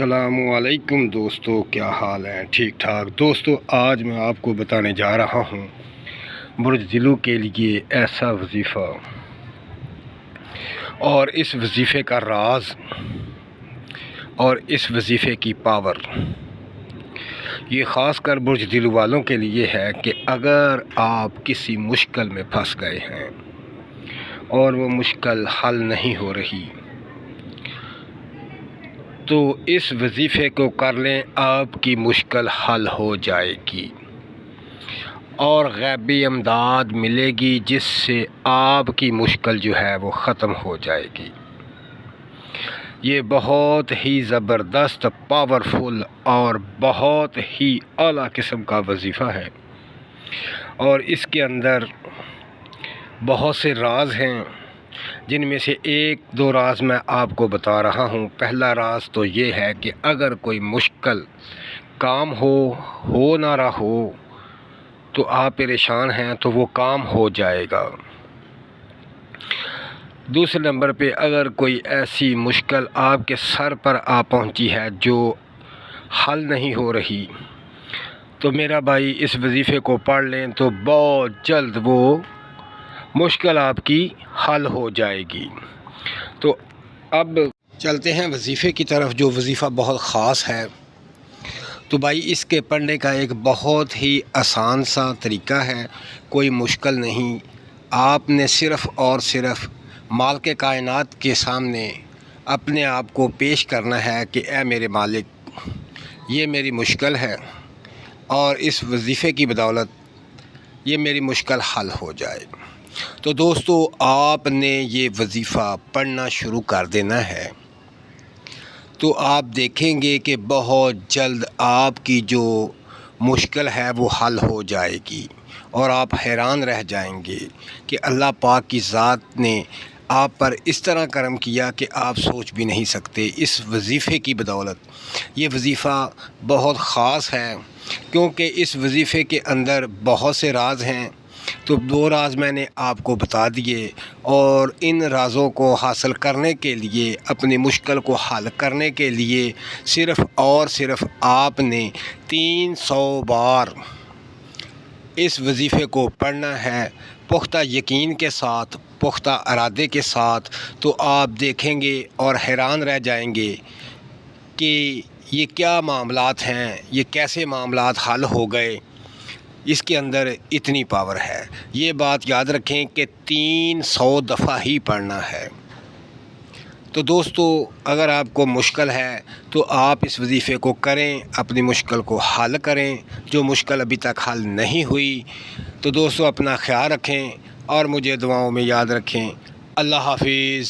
السلام علیکم دوستو، کیا حال ہیں؟ ٹھیک ٹھاک دوستو، آج میں آپ کو بتانے جا رہا ہوں بزدلوں کے لیے ایسا وظیفہ اور اس وظیفے کا راز اور اس وظیفے کی پاور۔ یہ خاص کر بزدل والوں کے لیے ہے کہ اگر آپ کسی مشکل میں پھنس گئے ہیں اور وہ مشکل حل نہیں ہو رہی تو اس وظیفے کو کر لیں، آپ کی مشکل حل ہو جائے گی اور غیبی امداد ملے گی، جس سے آپ کی مشکل جو ہے وہ ختم ہو جائے گی۔ یہ بہت ہی زبردست، پاورفل اور بہت ہی اعلیٰ قسم کا وظیفہ ہے، اور اس کے اندر بہت سے راز ہیں، جن میں سے ایک دو راز میں آپ کو بتا رہا ہوں۔ پہلا راز تو یہ ہے کہ اگر کوئی مشکل کام ہو نہ رہا ہو تو آپ پریشان ہیں تو وہ کام ہو جائے گا۔ دوسرے نمبر پہ، اگر کوئی ایسی مشکل آپ کے سر پر آ پہنچی ہے جو حل نہیں ہو رہی تو میرا بھائی اس وظیفے کو پڑھ لیں تو بہت جلد وہ مشکل آپ کی حل ہو جائے گی۔ تو اب چلتے ہیں وظیفے کی طرف، جو وظیفہ بہت خاص ہے۔ تو بھائی اس کے پڑھنے کا ایک بہت ہی آسان سا طریقہ ہے، کوئی مشکل نہیں۔ آپ نے صرف اور صرف مالک کائنات کے سامنے اپنے آپ کو پیش کرنا ہے کہ اے میرے مالک، یہ میری مشکل ہے اور اس وظیفے کی بدولت یہ میری مشکل حل ہو جائے۔ تو دوستو، آپ نے یہ وظیفہ پڑھنا شروع کر دینا ہے تو آپ دیکھیں گے کہ بہت جلد آپ کی جو مشکل ہے وہ حل ہو جائے گی، اور آپ حیران رہ جائیں گے کہ اللہ پاک کی ذات نے آپ پر اس طرح کرم کیا کہ آپ سوچ بھی نہیں سکتے۔ اس وظیفے کی بدولت یہ وظیفہ بہت خاص ہے، کیونکہ اس وظیفے کے اندر بہت سے راز ہیں۔ تو دو راز میں نے آپ کو بتا دیے، اور ان رازوں کو حاصل کرنے کے لیے، اپنی مشکل کو حل کرنے کے لیے صرف اور صرف آپ نے 300 بار اس وظیفے کو پڑھنا ہے، پختہ یقین کے ساتھ، پختہ ارادے کے ساتھ۔ تو آپ دیکھیں گے اور حیران رہ جائیں گے کہ یہ کیا معاملات ہیں، یہ کیسے معاملات حل ہو گئے، اس کے اندر اتنی پاور ہے۔ یہ بات یاد رکھیں کہ 300 دفعہ ہی پڑھنا ہے۔ تو دوستو، اگر آپ کو مشکل ہے تو آپ اس وظیفے کو کریں، اپنی مشکل کو حل کریں۔ جو مشکل ابھی تک حل نہیں ہوئی تو دوستو اپنا خیال رکھیں اور مجھے دعاؤں میں یاد رکھیں۔ اللہ حافظ۔